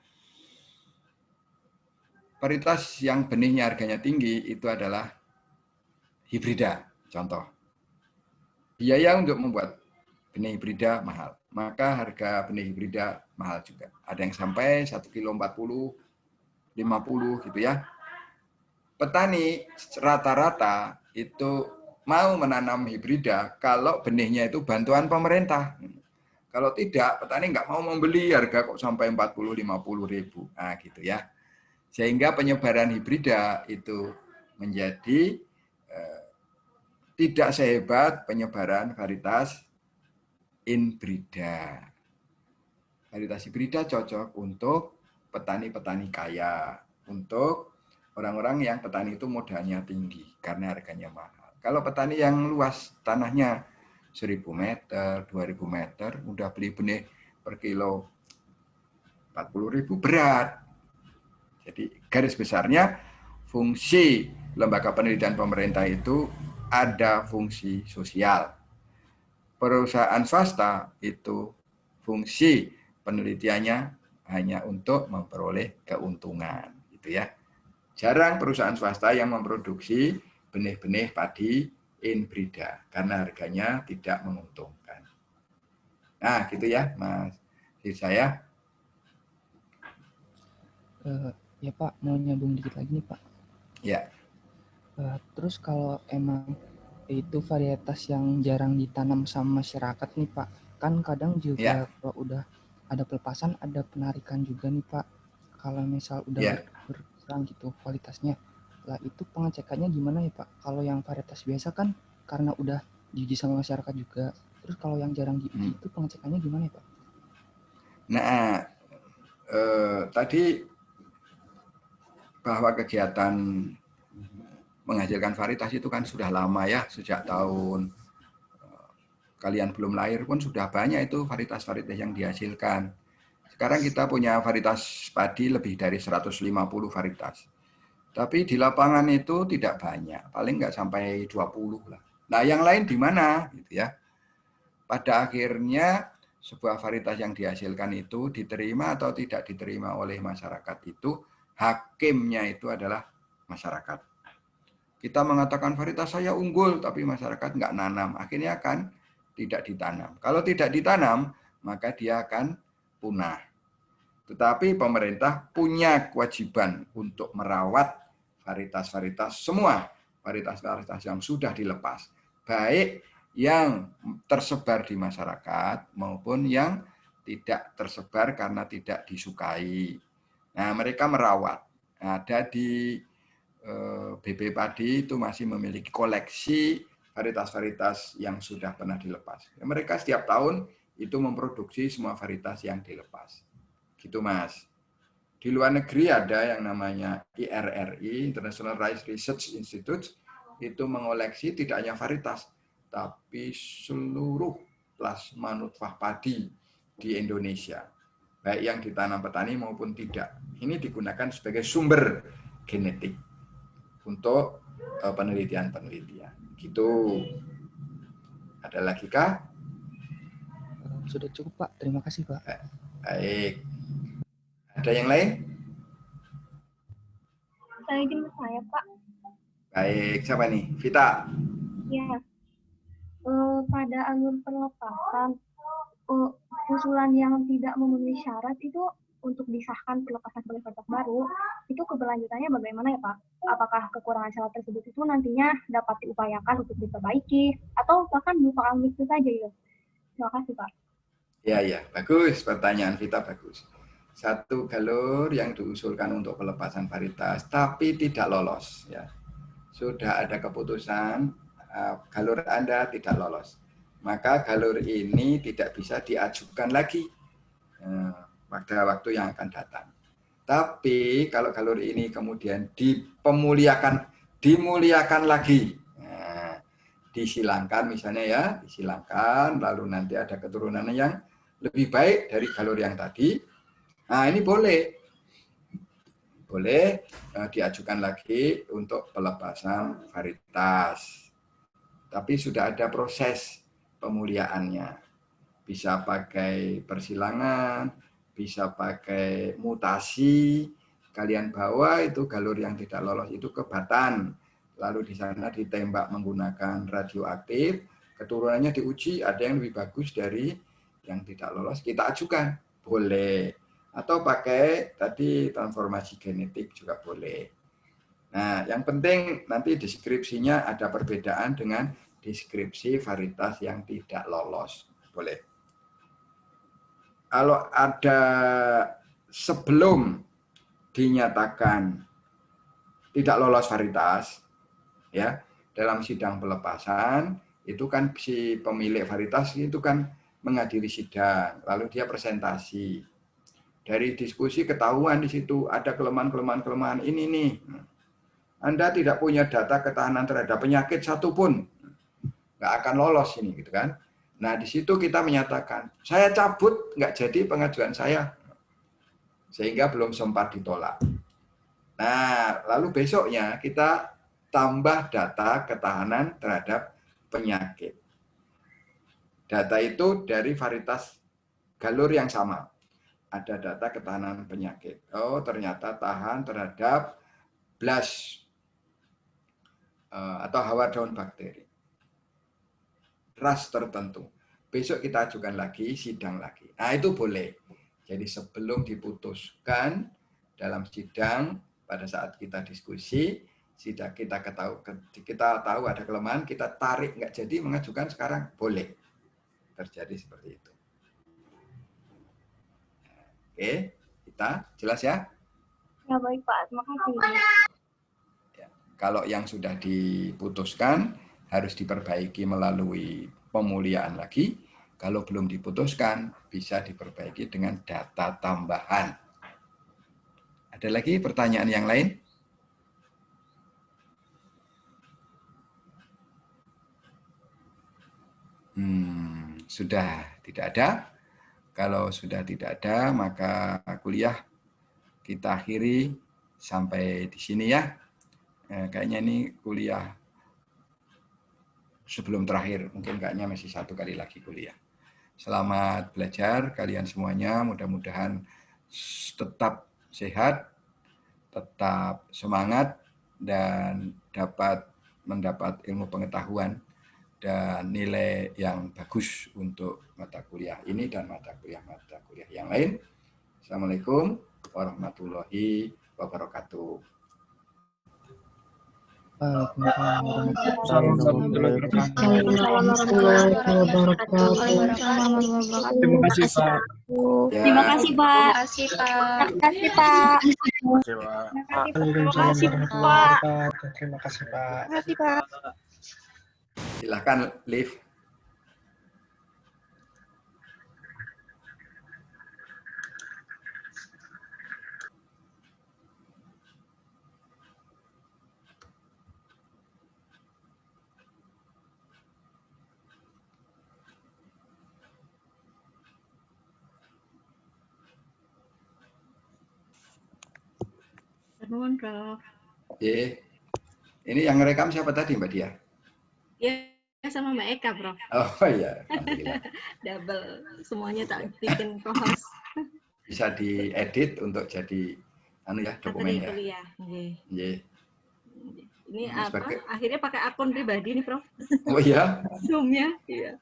Varietas yang benihnya harganya tinggi itu adalah hibrida, contoh. Biaya untuk membuat benih hibrida mahal, maka harga benih hibrida mahal juga. Ada yang sampai 1 kilo 40, 50 gitu ya. Petani rata-rata itu mau menanam hibrida kalau benihnya itu bantuan pemerintah. Kalau tidak, petani nggak mau membeli, harga kok sampai 40-50 ribu. Nah, gitu ya. Sehingga penyebaran hibrida itu menjadi tidak sehebat penyebaran varietas inbrida. Varietas hibrida cocok untuk petani-petani kaya, untuk orang-orang yang petani itu modalnya tinggi karena harganya mahal. Kalau petani yang luas tanahnya 1.000 meter, 2.000 meter, udah beli benih per kilo 40.000 berat. Jadi garis besarnya fungsi lembaga penelitian pemerintah itu ada fungsi sosial. Perusahaan swasta itu fungsi penelitiannya hanya untuk memperoleh keuntungan, gitu ya. Jarang perusahaan swasta yang memproduksi benih-benih padi inbrida karena harganya tidak menguntungkan. Nah, gitu ya, Mas. Jadi saya. Ya Pak, mau nyambung dikit lagi nih Pak. Ya. Terus kalau emang itu varietas yang jarang ditanam sama masyarakat nih Pak, kan kadang juga kalau udah ada pelepasan, ada penarikan juga nih Pak. Kalau misal udah berkurang gitu kualitasnya, lah itu pengecekannya gimana ya Pak? Kalau yang varietas biasa kan karena udah diuji sama masyarakat juga. Terus kalau yang jarang diuji itu pengecekannya gimana ya Pak? Nah, tadi bahwa kegiatan menghasilkan varietas itu kan sudah lama ya, sejak tahun kalian belum lahir pun sudah banyak itu varietas-varietas yang dihasilkan. Sekarang kita punya varietas padi lebih dari 150 varietas. Tapi di lapangan itu tidak banyak, paling nggak sampai 20 lah. Nah, yang lain di mana gitu ya. Pada akhirnya sebuah varietas yang dihasilkan itu diterima atau tidak diterima oleh masyarakat itu, hakimnya itu adalah masyarakat. Kita mengatakan varietas saya unggul, tapi masyarakat nggak nanam. Akhirnya kan tidak ditanam. Kalau tidak ditanam, maka dia akan punah. Tetapi pemerintah punya kewajiban untuk merawat varietas-varietas, semua varietas-varietas yang sudah dilepas. Baik yang tersebar di masyarakat maupun yang tidak tersebar karena tidak disukai. Nah, mereka merawat. Ada di BB Padi itu masih memiliki koleksi varietas-varietas yang sudah pernah dilepas. Mereka setiap tahun itu memproduksi semua varietas yang dilepas. Gitu, Mas. Di luar negeri ada yang namanya IRRI, International Rice Research Institute, itu mengoleksi tidak hanya varietas, tapi seluruh plasma nutfah padi di Indonesia. Baik yang ditanam petani maupun tidak. Ini digunakan sebagai sumber genetik untuk penelitian-penelitian. Gitu. Ada lagi kah? Sudah cukup, Pak. Terima kasih, Pak. Baik. Ada yang lain? Saya izin saya, Pak. Baik, siapa nih? Vita. Ya. Pada alur pelepasan, usulan yang tidak memenuhi syarat itu untuk disahkan pelepasan varietas baru, itu keberlanjutannya bagaimana ya, Pak? Apakah kekurangan syarat tersebut itu nantinya dapat diupayakan untuk diperbaiki, atau bahkan berupa itu saja ya? Terima kasih, Pak. Ya, bagus. Pertanyaan Vita bagus. Satu galur yang diusulkan untuk pelepasan varietas, tapi tidak lolos. Ya. Sudah ada keputusan, galur Anda tidak lolos. Maka galur ini tidak bisa diajukan lagi pada waktu yang akan datang. Tapi kalau galur ini kemudian dimuliakan lagi, disilangkan misalnya ya, disilangkan, lalu nanti ada keturunan yang lebih baik dari galur yang tadi. Nah, ini boleh diajukan lagi untuk pelepasan varietas. Tapi sudah ada proses pemuliaannya. Bisa pakai persilangan, bisa pakai mutasi. Kalian bawa itu galur yang tidak lolos itu ke Batan. Lalu di sana ditembak menggunakan radioaktif. Keturunannya diuji, ada yang lebih bagus dari yang tidak lolos. Kita ajukan, boleh. Atau pakai tadi transformasi genetik juga boleh. Nah, yang penting nanti deskripsinya ada perbedaan dengan deskripsi varietas yang tidak lolos. Boleh. Kalau ada sebelum dinyatakan tidak lolos varietas, ya dalam sidang pelepasan, itu kan si pemilik varietas itu kan menghadiri sidang, lalu dia presentasi. Dari diskusi ketahuan di situ ada kelemahan ini nih. Anda tidak punya data ketahanan terhadap penyakit satupun, nggak akan lolos ini, gitu kan? Nah di situ kita menyatakan, saya cabut, nggak jadi pengajuan saya, sehingga belum sempat ditolak. Nah lalu besoknya kita tambah data ketahanan terhadap penyakit. Data itu dari varietas galur yang sama. Ada data ketahanan penyakit. Oh, ternyata tahan terhadap BLAS atau hawa daun bakteri. Ras tertentu. Besok kita ajukan lagi, sidang lagi. Nah, itu boleh. Jadi sebelum diputuskan dalam sidang, pada saat kita diskusi, kita tahu ada kelemahan, kita tarik, nggak jadi mengajukan sekarang, boleh. Terjadi seperti itu. Oke, kita jelas ya? Ya baik Pak, terima kasih. Ya, kalau yang sudah diputuskan harus diperbaiki melalui pemuliaan lagi. Kalau belum diputuskan bisa diperbaiki dengan data tambahan. Ada lagi pertanyaan yang lain? Sudah tidak ada. Kalau sudah tidak ada, maka kuliah kita akhiri sampai di sini ya. Kayaknya ini kuliah sebelum terakhir. Mungkin kayaknya masih satu kali lagi kuliah. Selamat belajar kalian semuanya. Mudah-mudahan tetap sehat, tetap semangat, dan dapat mendapat ilmu pengetahuan dan nilai yang bagus untuk mata kuliah ini dan mata kuliah yang lain. Assalamualaikum warahmatullahi wabarakatuh. Terima kasih Pak. Terima kasih Pak. Terima kasih Pak. Silakan Liv. Nuwun, Prof. Ini yang ngerekam siapa tadi, Mbak Dia? Ya, sama Mbak Eka, Prof. Oh iya, alhamdulillah. Double, semuanya tak bikin co-host. Bisa diedit untuk jadi dokumen ya. Kuliah. Yeah. Ini apa? Akhirnya pakai akun pribadi nih, Prof. Oh iya? Zoom-nya. Iya.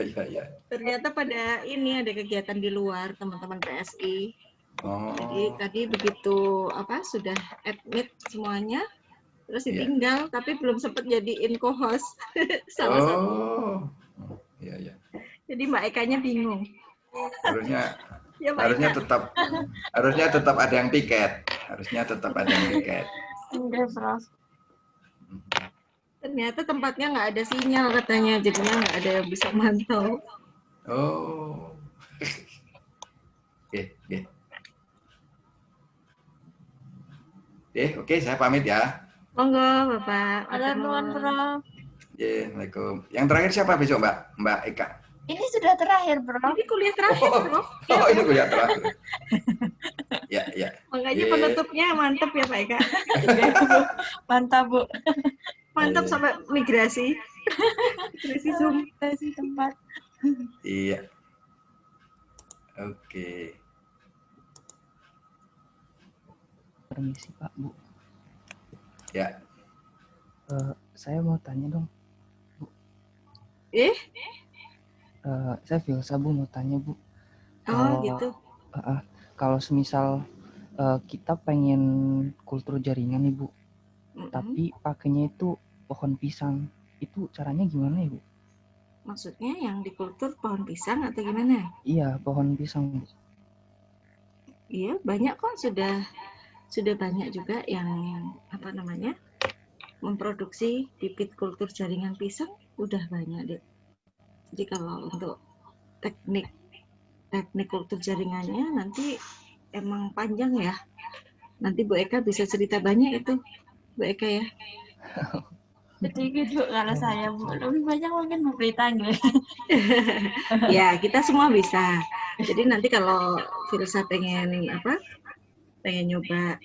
Iya. Ternyata pada ini ada kegiatan di luar teman-teman PSI. Oh. Jadi tadi begitu sudah admit semuanya, terus ditinggal, tapi belum sempat jadiin co-host salah satu. Iya. Jadi Mbak Ekanya bingung. Harusnya tetap ada yang piket. Enggak, Prof. Ternyata tempatnya nggak ada sinyal katanya, jadinya nggak ada yang bisa mantau. Oh. Oke, saya pamit ya. Monggo, Bapak. Nuwun, Prof. Assalamualaikum. Yang terakhir siapa besok, Mbak Eka? Ini sudah terakhir, Prof. Ini kuliah terakhir, Prof. Ini kuliah terakhir. Ya. Makanya penutupnya mantap ya, Pak Eka. Mantap, Bu. Mantap sampai migrasi. Migrasi Zoom. Migrasi tempat. Iya. Oke. Permisi Pak, Bu. Ya. Saya mau tanya dong, Bu. Saya Filsa, Bu, mau tanya, Bu. Gitu. Kalau semisal kita pengen kultur jaringan nih, Bu, tapi pakainya itu pohon pisang, itu caranya gimana ya, Bu? Maksudnya yang di kultur pohon pisang atau gimana? Iya, pohon pisang, Bu. Iya, banyak kok, sudah banyak juga yang memproduksi bibit kultur jaringan pisang, udah banyak deh. Jadi kalau untuk teknik kultur jaringannya nanti emang panjang ya. Nanti Bu Eka bisa cerita banyak itu, Bu Eka ya. Sedikit, Bu, kalau saya, Bu. Lebih banyak mungkin Bu Prita, nggak? Ya, kita semua bisa. Jadi nanti kalau Filsa pengen nyoba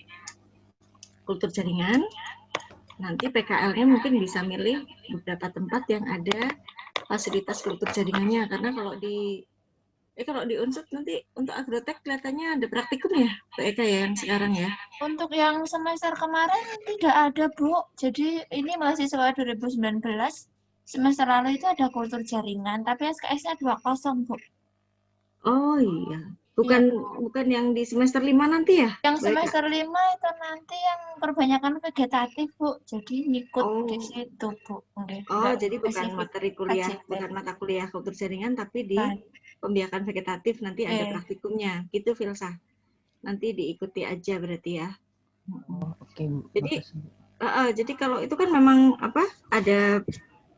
kultur jaringan, nanti PKL-nya mungkin bisa milih beberapa tempat yang ada fasilitas kultur jaringannya. Karena kalau di Unsud nanti untuk agrotek kelihatannya ada praktikum ya, Bu Eka ya, yang sekarang ya. Untuk yang semester kemarin tidak ada, Bu. Jadi ini mahasiswa 2019, semester lalu itu ada kultur jaringan, tapi SKS-nya 2.0, Bu. Oh iya. Bukan yang di semester 5 nanti ya? Yang semester 5 itu nanti yang perbanyakan vegetatif, Bu. Jadi ngikut di situ, Bu. Jadi bukan materi kuliah, bukan mata kuliah kultur jaringan, tapi di pembiakan vegetatif nanti ada praktikumnya. Gitu, Filsa. Nanti diikuti aja berarti ya. Oke, Bu. Jadi kalau itu kan memang ada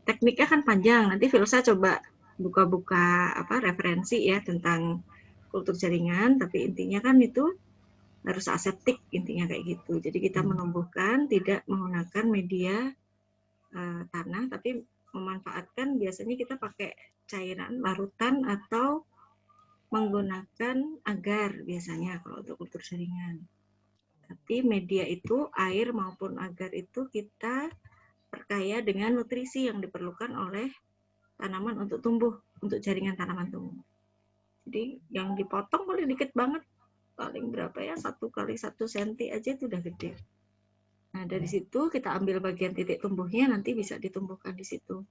tekniknya kan panjang. Nanti Filsa coba buka-buka referensi ya tentang kultur jaringan, tapi intinya kan itu harus aseptik, intinya kayak gitu. Jadi kita menumbuhkan tidak menggunakan media tanah, tapi memanfaatkan, biasanya kita pakai cairan larutan atau menggunakan agar biasanya kalau untuk kultur jaringan. Tapi media itu, air maupun agar itu kita perkaya dengan nutrisi yang diperlukan oleh tanaman untuk tumbuh, untuk jaringan tanaman tumbuh. Jadi yang dipotong boleh dikit banget, paling berapa ya, 1 x 1 cm aja itu udah gede. Nah, dari situ kita ambil bagian titik tumbuhnya, nanti bisa ditumbuhkan di situ.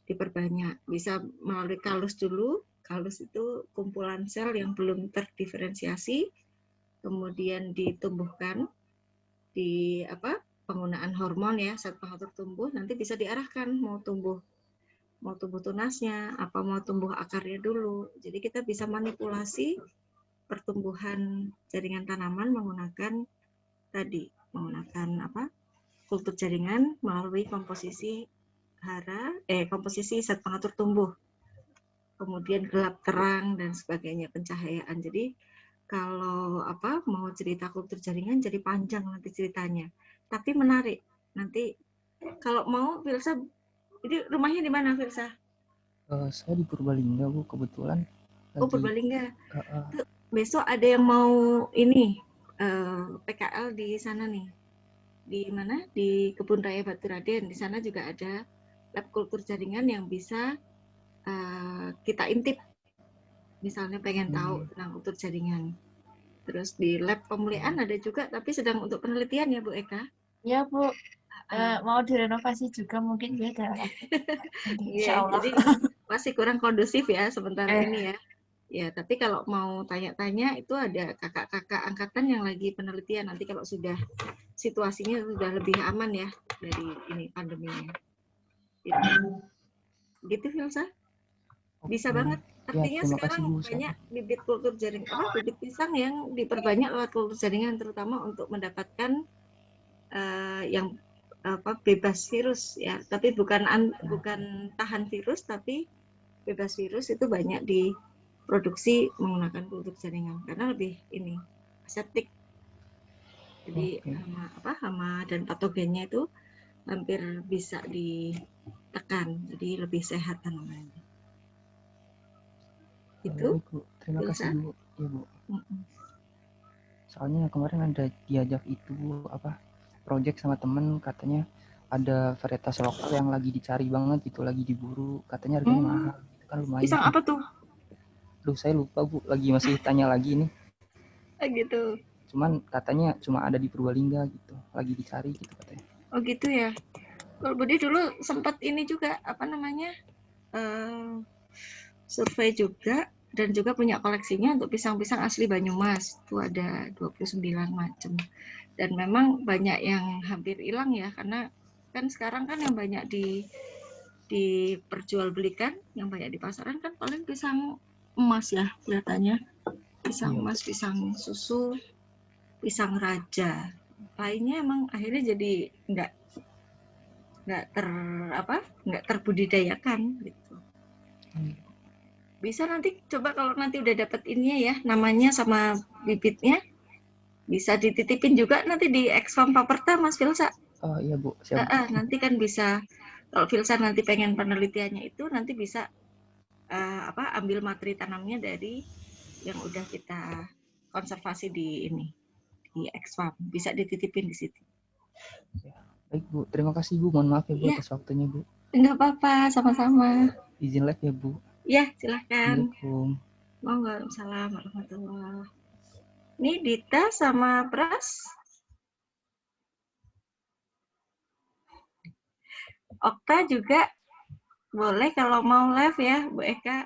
Diperbanyak. Bisa melalui kalus dulu. Kalus itu kumpulan sel yang belum terdiferensiasi, kemudian ditumbuhkan di penggunaan hormon ya, zat pengatur tumbuh, nanti bisa diarahkan mau tumbuh tunasnya, mau tumbuh akarnya dulu. Jadi kita bisa manipulasi pertumbuhan jaringan tanaman menggunakan kultur jaringan melalui komposisi komposisi zat pengatur tumbuh, kemudian gelap terang dan sebagainya, pencahayaan. Jadi kalau mau cerita kultur jaringan jadi panjang nanti ceritanya, tapi menarik. Nanti kalau mau Filsa, jadi rumahnya di mana Filsa? Saya di Purbalingga Bu, kebetulan. Oh, Purbalingga. Besok ada yang mau ini PKL di sana nih. Di mana? Di Kebun Raya Baturaden. Di sana juga ada lab kultur jaringan yang bisa kita intip. Misalnya pengen tahu tentang kultur jaringan. Terus di lab pemulihan ada juga, tapi sedang untuk penelitian ya Bu Eka? Ya Bu, mau direnovasi juga mungkin beda. Iya, jadi masih kurang kondusif ya sementara ini ya. Ya, tapi kalau mau tanya-tanya itu ada kakak-kakak angkatan yang lagi penelitian. Nanti kalau sudah situasinya sudah lebih aman ya dari ini pandeminya. Gitu Filsa? Bisa banget. Artinya ya, sekarang banyak bibit kultur jaringan, bibit pisang yang diperbanyak lewat kultur jaringan, terutama untuk mendapatkan yang bebas virus ya. Tapi bukan tahan virus, tapi bebas virus itu banyak diproduksi menggunakan kultur jaringan karena lebih ini aseptik. Jadi hama dan patogennya itu hampir bisa ditekan, jadi lebih sehat tanamannya. Itu. Bu. Terima kasih Bu. Ya Bu. Soalnya kemarin ada diajak itu project sama temen, katanya ada varietas lokal yang lagi dicari banget gitu, lagi diburu, katanya harganya mahal. Itu kan lumayan. Pisang apa tuh? Duh, saya lupa Bu, masih tanya lagi nih. Gitu. Cuman katanya cuma ada di Purbalingga gitu, lagi dicari gitu katanya. Oh gitu ya. Kalau Budi dulu sempat ini juga survei juga dan juga punya koleksinya untuk pisang-pisang asli Banyumas. Itu ada 29 macam. Dan memang banyak yang hampir hilang ya, karena kan sekarang kan yang banyak diperjualbelikan, yang banyak di pasaran kan paling pisang emas ya kelihatannya. Pisang emas, pisang susu, pisang raja. Lainnya emang akhirnya jadi nggak terbudidayakan gitu. Bisa nanti coba kalau nanti udah dapat ininya ya, namanya sama bibitnya, bisa dititipin juga nanti di Ex-Farm Paperta Mas Filsa. Oh iya Bu, siap. Nanti kan bisa, kalau Filsa nanti pengen penelitiannya itu, nanti bisa ambil materi tanamnya dari yang udah kita konservasi di Ex-Farm, bisa dititipin di situ. Ya, baik Bu, terima kasih Bu, mohon maaf ya Bu atas waktunya Bu. Enggak apa-apa, sama-sama. Izin live ya Bu. Ya, silahkan. Assalamualaikum. Waalaikumsalam warahmatullahi. Ini Dita sama Pras. Okta juga boleh kalau mau live ya, Bu Eka.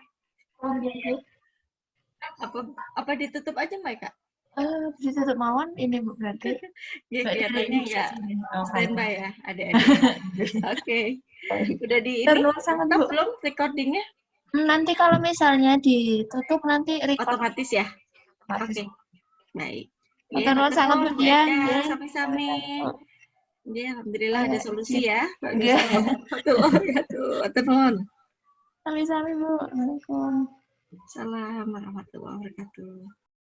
Apa ditutup aja Mbak Eka? Ditutup mawon ini Bu berarti. Ya, kelihatannya enggak standby ya, adik-adik. Oke. Udah di ini? Belum recordingnya? Nanti kalau misalnya ditutup nanti record. Otomatis ya? Oke. Baik. Terus sangat Bu ya. Sami-sami. Ya, alhamdulillah ada solusi ya. Iya. Sami-sami Bu. Assalamualaikum. Assalamualaikum warahmatullahi wabarakatuh.